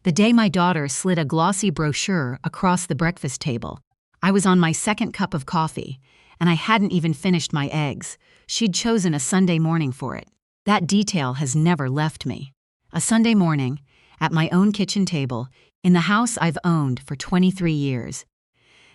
The day my daughter slid a glossy brochure across the breakfast table. I was on my second cup of coffee, and I hadn't even finished my eggs. She'd chosen a Sunday morning for it. That detail has never left me. A Sunday morning, at my own kitchen table, in the house I've owned for 23 years.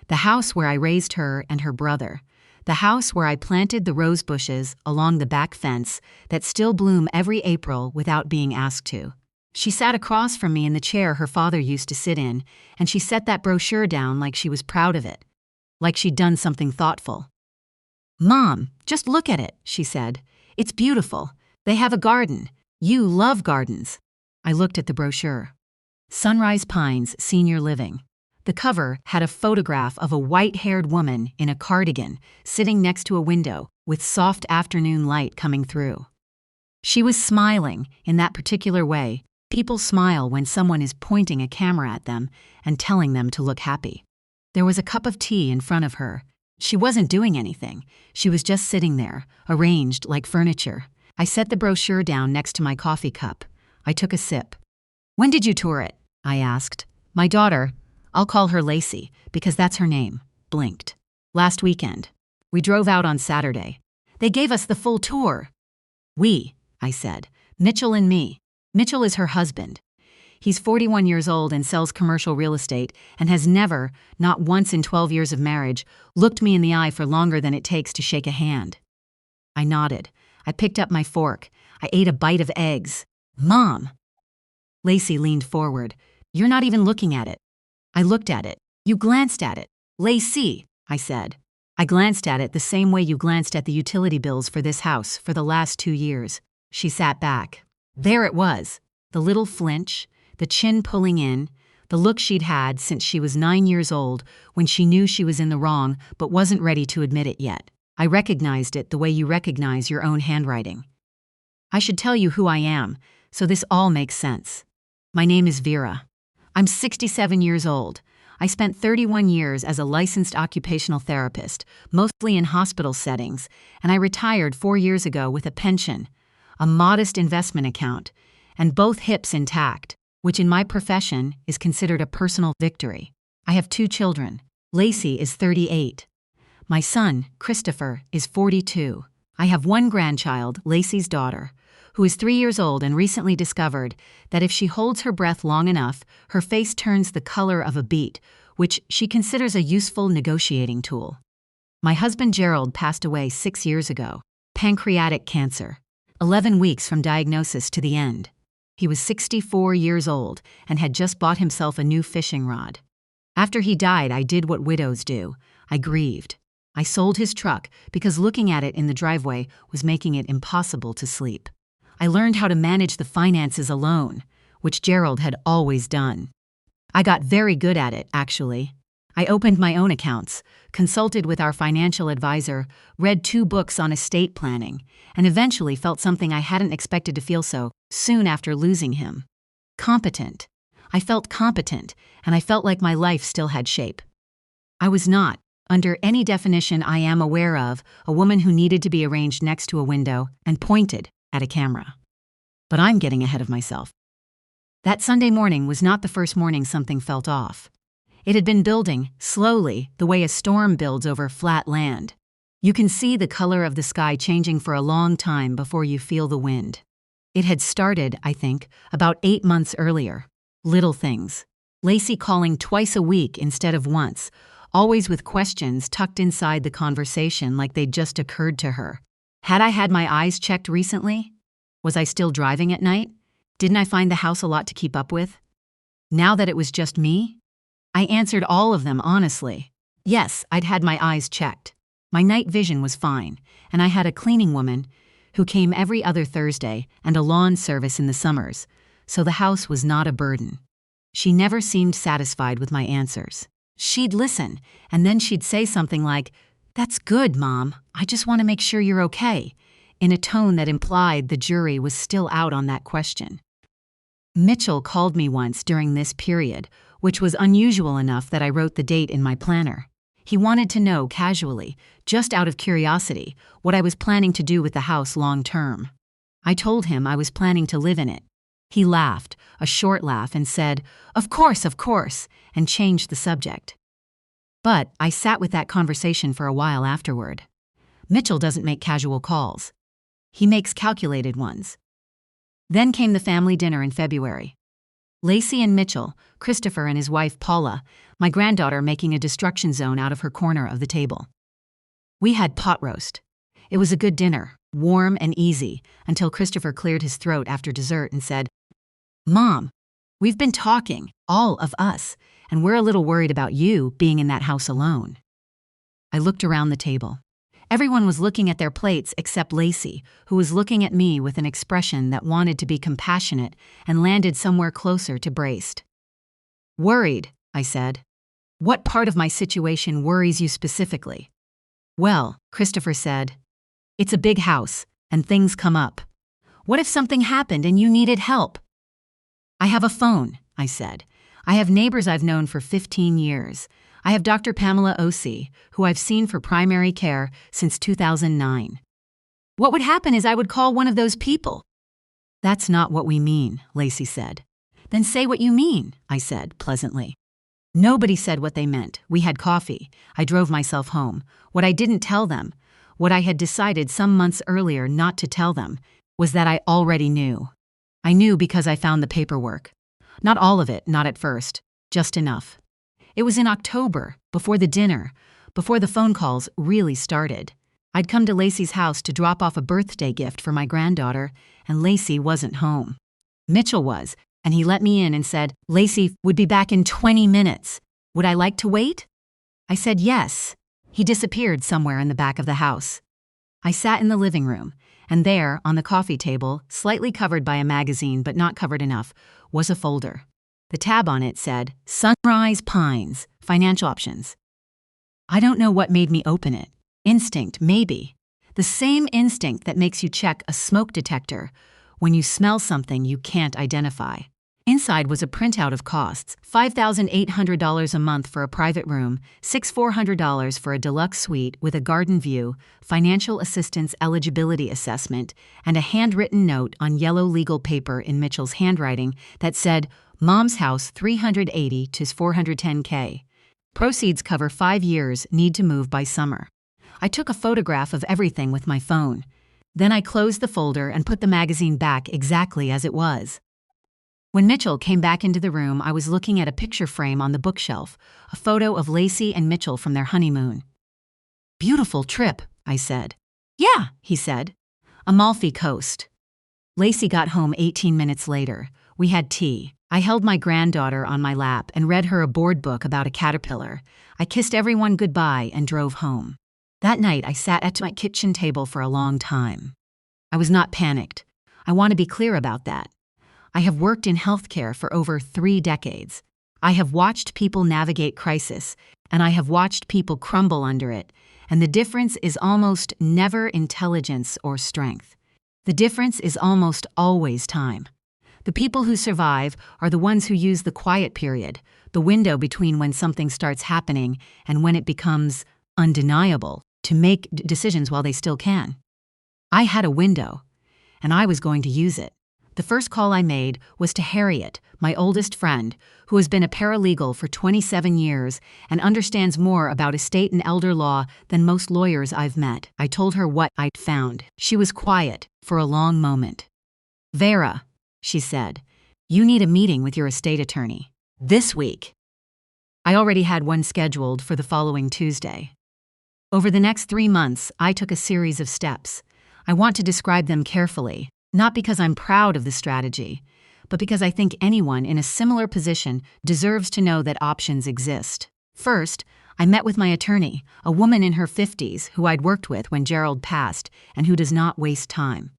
The house where I raised her and her brother. The house where I planted the rose bushes along the back fence that still bloom every April without being asked to. She sat across from me in the chair her father used to sit in, and she set that brochure down like she was proud of it, like she'd done something thoughtful. "Mom, just look at it," she said. "It's beautiful. They have a garden. You love gardens." I looked at the brochure. Sunrise Pines Senior Living. The cover had a photograph of a white-haired woman in a cardigan sitting next to a window with soft afternoon light coming through. She was smiling in that particular way. People smile when someone is pointing a camera at them and telling them to look happy. There was a cup of tea in front of her. She wasn't doing anything. She was just sitting there, arranged like furniture. I set the brochure down next to my coffee cup. I took a sip. "When did you tour it?" I asked. My daughter, I'll call her Lacey because that's her name, blinked. "Last weekend. We drove out on Saturday. They gave us the full tour." "We," I said. "Mitchell and me." Mitchell is her husband. He's 41 years old and sells commercial real estate and has never, not once in 12 years of marriage, looked me in the eye for longer than it takes to shake a hand. I nodded. I picked up my fork. I ate a bite of eggs. "Mom!" Lacey leaned forward. "You're not even looking at it." I looked at it. "You glanced at it." "Lacey," I said. "I glanced at it the same way you glanced at the utility bills for this house for the last 2 years. She sat back. There it was. The little flinch, the chin pulling in, the look she'd had since she was 9 years old when she knew she was in the wrong but wasn't ready to admit it yet. I recognized it the way you recognize your own handwriting. I should tell you who I am, so this all makes sense. My name is Vera. I'm 67 years old. I spent 31 years as a licensed occupational therapist, mostly in hospital settings, and I retired 4 years ago with a pension, a modest investment account, and both hips intact, which in my profession is considered a personal victory. I have 2 children. Lacey is 38. My son, Christopher, is 42. I have 1 grandchild, Lacey's daughter, who is 3 years old and recently discovered that if she holds her breath long enough, her face turns the color of a beet, which she considers a useful negotiating tool. My husband Gerald passed away 6 years ago, pancreatic cancer, 11 weeks from diagnosis to the end. He was 64 years old and had just bought himself a new fishing rod. After he died, I did what widows do. I grieved. I sold his truck because looking at it in the driveway was making it impossible to sleep. I learned how to manage the finances alone, which Gerald had always done. I got very good at it, actually. I opened my own accounts, consulted with our financial advisor, read 2 books on estate planning, and eventually felt something I hadn't expected to feel so soon after losing him. Competent. I felt competent, and I felt like my life still had shape. I was not, under any definition I am aware of, a woman who needed to be arranged next to a window and pointed at a camera. But I'm getting ahead of myself. That Sunday morning was not the first morning something felt off. It had been building, slowly, the way a storm builds over flat land. You can see the color of the sky changing for a long time before you feel the wind. It had started, I think, about 8 months earlier. Little things. Lacey calling twice a week instead of once, always with questions tucked inside the conversation like they'd just occurred to her. Had I had my eyes checked recently? Was I still driving at night? Didn't I find the house a lot to keep up with? Now that it was just me? I answered all of them honestly. Yes, I'd had my eyes checked. My night vision was fine, and I had a cleaning woman who came every other Thursday and a lawn service in the summers, so the house was not a burden. She never seemed satisfied with my answers. She'd listen, and then she'd say something like, "That's good, Mom. I just want to make sure you're okay," in a tone that implied the jury was still out on that question. Mitchell called me once during this period, which was unusual enough that I wrote the date in my planner. He wanted to know casually, just out of curiosity, what I was planning to do with the house long term. I told him I was planning to live in it. He laughed, a short laugh, and said, of course, and changed the subject. But I sat with that conversation for a while afterward. Mitchell doesn't make casual calls. He makes calculated ones. Then came the family dinner in February. Lacey and Mitchell, Christopher and his wife Paula, my granddaughter making a destruction zone out of her corner of the table. We had pot roast. It was a good dinner, warm and easy, until Christopher cleared his throat after dessert and said, Mom, we've been talking, all of us, and we're a little worried about you being in that house alone. I looked around the table. Everyone was looking at their plates except Lacey, who was looking at me with an expression that wanted to be compassionate and landed somewhere closer to braced. Worried, I said. What part of my situation worries you specifically? Well, Christopher said, it's a big house, and things come up. What if something happened and you needed help? I have a phone, I said. I have neighbors I've known for 15 years. I have Dr. Pamela O.C., who I've seen for primary care since 2009. What would happen is I would call one of those people. That's not what we mean, Lacey said. Then say what you mean, I said pleasantly. Nobody said what they meant. We had coffee. I drove myself home. What I didn't tell them, what I had decided some months earlier not to tell them, was that I already knew. I knew because I found the paperwork. Not all of it, not at first, just enough. It was in October, before the dinner, before the phone calls really started. I'd come to Lacey's house to drop off a birthday gift for my granddaughter, and Lacey wasn't home. Mitchell was, and he let me in and said, Lacey would be back in 20 minutes. Would I like to wait? I said yes. He disappeared somewhere in the back of the house. I sat in the living room, and there, on the coffee table, slightly covered by a magazine but not covered enough, was a folder. The tab on it said, Sunrise Pines, Financial Options. I don't know what made me open it. Instinct, maybe. The same instinct that makes you check a smoke detector when you smell something you can't identify. Inside was a printout of costs, $5,800 a month for a private room, $6,400 for a deluxe suite with a garden view, financial assistance eligibility assessment, and a handwritten note on yellow legal paper in Mitchell's handwriting that said, Mom's house 380 to 410K. Proceeds cover 5 years, need to move by summer. I took a photograph of everything with my phone. Then I closed the folder and put the magazine back exactly as it was. When Mitchell came back into the room, I was looking at a picture frame on the bookshelf, a photo of Lacey and Mitchell from their honeymoon. Beautiful trip, I said. Yeah, he said. Amalfi Coast. Lacey got home 18 minutes later. We had tea. I held my granddaughter on my lap and read her a board book about a caterpillar. I kissed everyone goodbye and drove home. That night, I sat at my kitchen table for a long time. I was not panicked. I want to be clear about that. I have worked in healthcare for over 3 decades. I have watched people navigate crisis, and I have watched people crumble under it, and the difference is almost never intelligence or strength. The difference is almost always time. The people who survive are the ones who use the quiet period, the window between when something starts happening and when it becomes undeniable, to make decisions while they still can. I had a window, and I was going to use it. The first call I made was to Harriet, my oldest friend, who has been a paralegal for 27 years and understands more about estate and elder law than most lawyers I've met. I told her what I'd found. She was quiet for a long moment. Vera, she said, you need a meeting with your estate attorney. This week. I already had one scheduled for the following Tuesday. Over the next 3 months, I took a series of steps. I want to describe them carefully. Not because I'm proud of the strategy, but because I think anyone in a similar position deserves to know that options exist. First, I met with my attorney, a woman in her 50s who I'd worked with when Gerald passed and who does not waste time.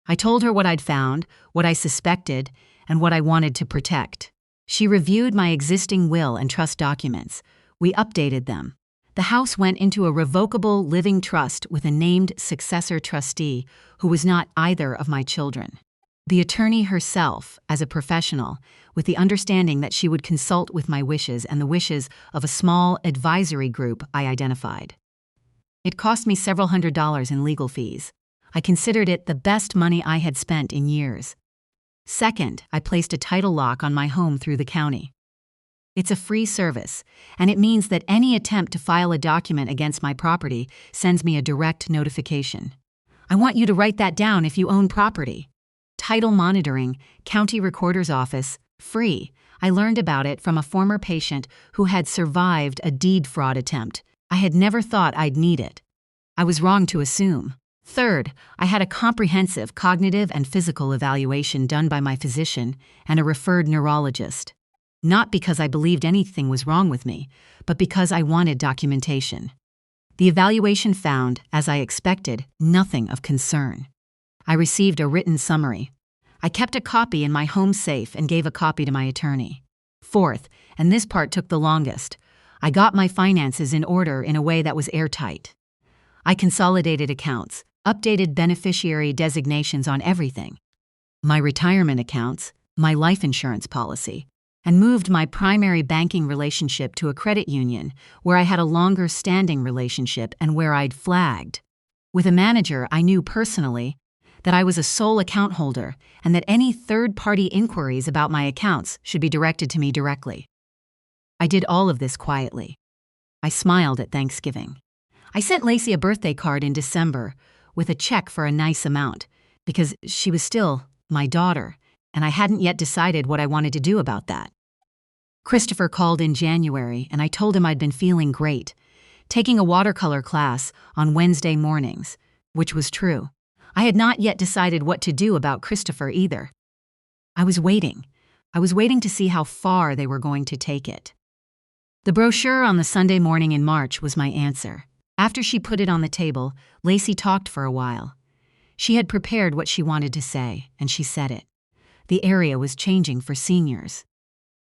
I told her what I'd found, what I suspected, and what I wanted to protect. She reviewed my existing will and trust documents. We updated them. The house went into a revocable living trust with a named successor trustee who was not either of my children. The attorney herself, as a professional, with the understanding that she would consult with my wishes and the wishes of a small advisory group I identified. It cost me several $100s in legal fees. I considered it the best money I had spent in years. Second, I placed a title lock on my home through the county. It's a free service, and it means that any attempt to file a document against my property sends me a direct notification. I want you to write that down if you own property. Title monitoring, county recorder's office, free. I learned about it from a former patient who had survived a deed fraud attempt. I had never thought I'd need it. I was wrong to assume. Third, I had a comprehensive cognitive and physical evaluation done by my physician and a referred neurologist. Not because I believed anything was wrong with me, but because I wanted documentation. The evaluation found, as I expected, nothing of concern. I received a written summary. I kept a copy in my home safe and gave a copy to my attorney. Fourth, and this part took the longest, I got my finances in order in a way that was airtight. I consolidated accounts, updated beneficiary designations on everything, my retirement accounts, my life insurance policy, and moved my primary banking relationship to a credit union where I had a longer standing relationship and where I'd flagged. With a manager I knew personally that I was a sole account holder and that any third-party inquiries about my accounts should be directed to me directly. I did all of this quietly. I smiled at Thanksgiving. I sent Lacey a birthday card in December with a check for a nice amount because she was still my daughter, and I hadn't yet decided what I wanted to do about that. Christopher called in January, and I told him I'd been feeling great, taking a watercolor class on Wednesday mornings, which was true. I had not yet decided what to do about Christopher either. I was waiting. I was waiting to see how far they were going to take it. The brochure on the Sunday morning in March was my answer. After she put it on the table, Lacey talked for a while. She had prepared what she wanted to say, and she said it. The area was changing for seniors.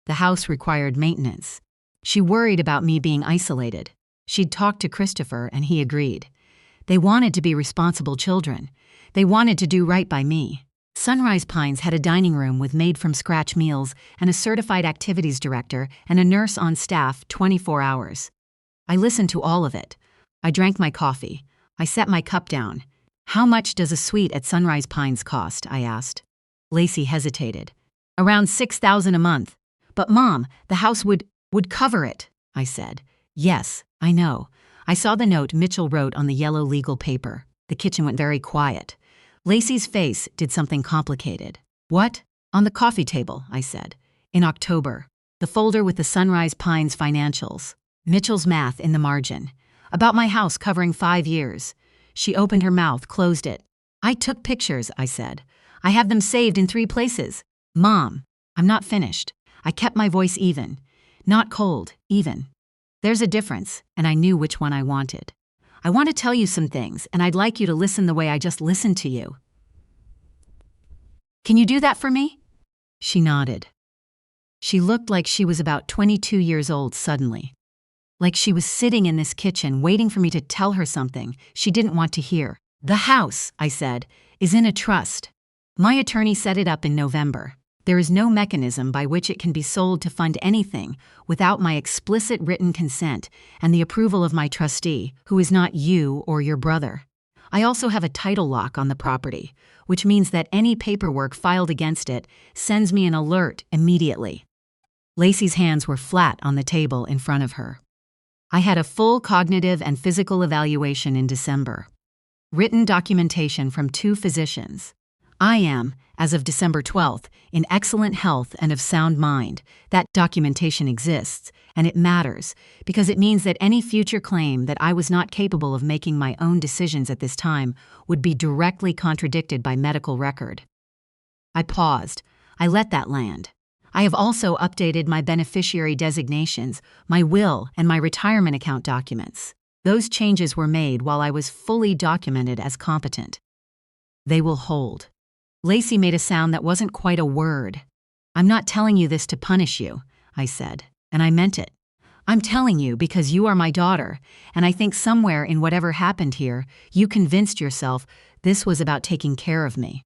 The house required maintenance. She worried about me being isolated. She'd talked to Christopher, and he agreed. They wanted to be responsible children. They wanted to do right by me. Sunrise Pines had a dining room with made-from-scratch meals and a certified activities director and a nurse on staff 24 hours. I listened to all of it. I drank my coffee. I set my cup down. How much does a suite at Sunrise Pines cost? I asked. Lacey hesitated. Around $6,000 a month. But Mom, the house would cover it, I said. Yes, I know. I saw the note Mitchell wrote on the yellow legal paper. The kitchen went very quiet. Lacey's face did something complicated. What? On the coffee table, I said. In October. The folder with the Sunrise Pines financials. Mitchell's math in the margin. About my house covering 5 years. She opened her mouth, closed it. I took pictures, I said. I have them saved in 3 places. Mom, I'm not finished. I kept my voice even. Not cold, even. There's a difference, and I knew which one I wanted. I want to tell you some things, and I'd like you to listen the way I just listened to you. Can you do that for me? She nodded. She looked like she was about 22 years old suddenly. Like she was sitting in this kitchen waiting for me to tell her something she didn't want to hear. The house, I said, is in a trust. My attorney set it up in November. There is no mechanism by which it can be sold to fund anything without my explicit written consent and the approval of my trustee, who is not you or your brother. I also have a title lock on the property, which means that any paperwork filed against it sends me an alert immediately. Lacey's hands were flat on the table in front of her. I had a full cognitive and physical evaluation in December. Written documentation from 2 physicians. I am, as of December 12th, in excellent health and of sound mind. That documentation exists, and it matters, because it means that any future claim that I was not capable of making my own decisions at this time would be directly contradicted by medical record. I paused. I let that land. I have also updated my beneficiary designations, my will, and my retirement account documents. Those changes were made while I was fully documented as competent. They will hold. Lacey made a sound that wasn't quite a word. I'm not telling you this to punish you, I said, and I meant it. I'm telling you because you are my daughter, and I think somewhere in whatever happened here, you convinced yourself this was about taking care of me.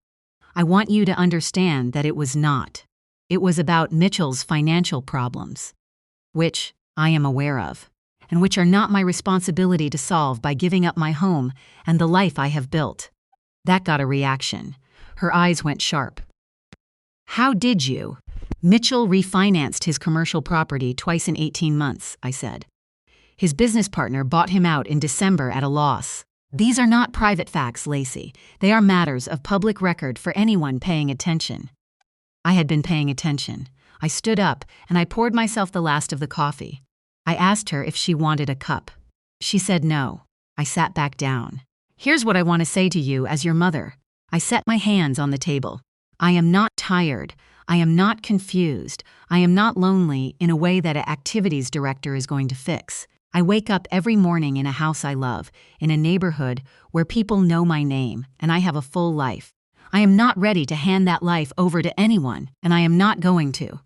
I want you to understand that it was not. It was about Mitchell's financial problems, which I am aware of, and which are not my responsibility to solve by giving up my home and the life I have built. That got a reaction. Her eyes went sharp. How did you? Mitchell refinanced his commercial property twice in 18 months, I said. His business partner bought him out in December at a loss. These are not private facts, Lacey. They are matters of public record for anyone paying attention. I had been paying attention. I stood up and I poured myself the last of the coffee. I asked her if she wanted a cup. She said no. I sat back down. Here's what I want to say to you as your mother. I set my hands on the table. I am not tired. I am not confused. I am not lonely in a way that an activities director is going to fix. I wake up every morning in a house I love, in a neighborhood where people know my name, and I have a full life. I am not ready to hand that life over to anyone, and I am not going to.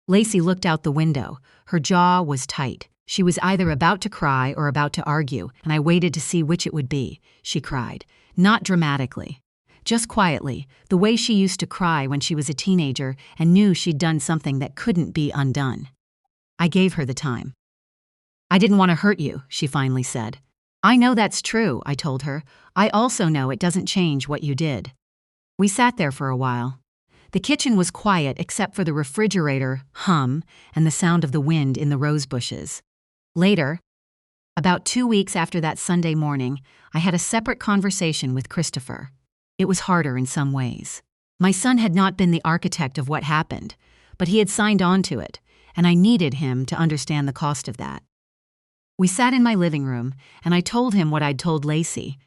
Lacey looked out the window. Her jaw was tight. She was either about to cry or about to argue, and I waited to see which it would be. She cried. Not dramatically. Just quietly, the way she used to cry when she was a teenager and knew she'd done something that couldn't be undone. I gave her the time. I didn't want to hurt you, she finally said. I know that's true, I told her. I also know it doesn't change what you did. We sat there for a while. The kitchen was quiet except for the refrigerator hum and the sound of the wind in the rose bushes. Later, about 2 weeks after that Sunday morning, I had a separate conversation with Christopher. It was harder in some ways. My son had not been the architect of what happened, but he had signed on to it, and I needed him to understand the cost of that. We sat in my living room, and I told him what I'd told Lacey,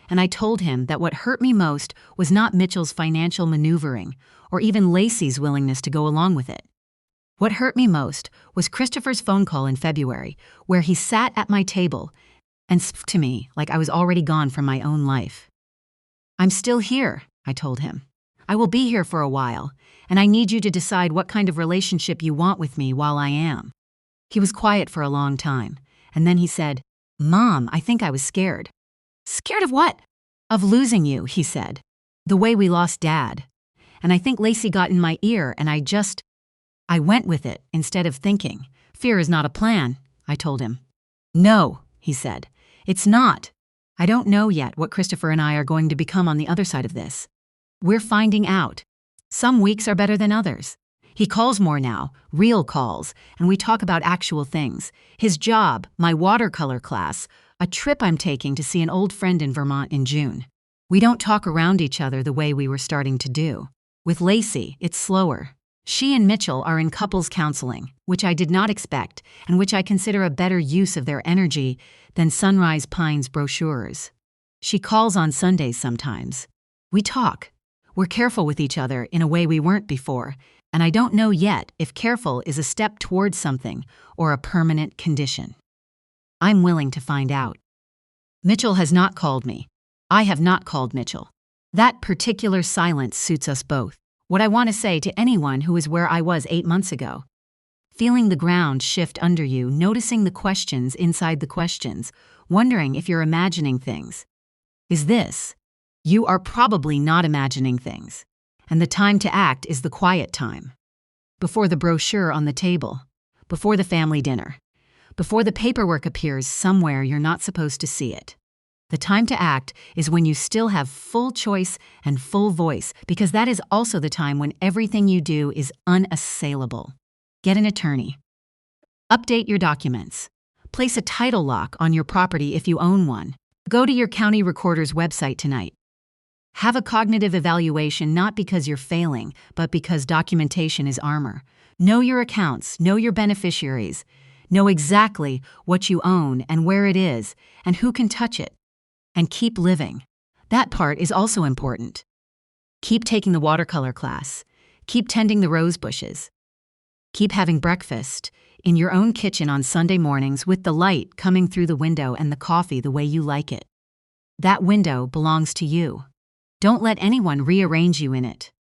and I told him that what hurt me most was not Mitchell's financial maneuvering or even Lacey's willingness to go along with it. What hurt me most was Christopher's phone call in February, where he sat at my table and spoke to me like I was already gone from my own life. I'm still here, I told him. I will be here for a while, and I need you to decide what kind of relationship you want with me while I am. He was quiet for a long time, and then he said, Mom, I think I was scared. Scared of what? Of losing you, he said. The way we lost Dad. And I think Lacey got in my ear, and I went with it instead of thinking. Fear is not a plan, I told him. No, he said. It's not. I don't know yet what Christopher and I are going to become on the other side of this. We're finding out. Some weeks are better than others. He calls more now, real calls, and we talk about actual things. His job, my watercolor class, a trip I'm taking to see an old friend in Vermont in June. We don't talk around each other the way we were starting to do. With Lacey, it's slower. She and Mitchell are in couples counseling, which I did not expect, and which I consider a better use of their energy than Sunrise Pines brochures. She calls on Sundays sometimes. We talk. We're careful with each other in a way we weren't before, and I don't know yet if careful is a step towards something or a permanent condition. I'm willing to find out. Mitchell has not called me. I have not called Mitchell. That particular silence suits us both. What I want to say to anyone who is where I was 8 months ago. Feeling the ground shift under you, noticing the questions inside the questions, wondering if you're imagining things. Is this? You are probably not imagining things. And the time to act is the quiet time. Before the brochure on the table. Before the family dinner. Before the paperwork appears somewhere you're not supposed to see it. The time to act is when you still have full choice and full voice, because that is also the time when everything you do is unassailable. Get an attorney. Update your documents. Place a title lock on your property if you own one. Go to your county recorder's website tonight. Have a cognitive evaluation not because you're failing, but because documentation is armor. Know your accounts, know your beneficiaries. Know exactly what you own and where it is and who can touch it. And keep living. That part is also important. Keep taking the watercolor class. Keep tending the rose bushes. Keep having breakfast in your own kitchen on Sunday mornings with the light coming through the window and the coffee the way you like it. That window belongs to you. Don't let anyone rearrange you in it.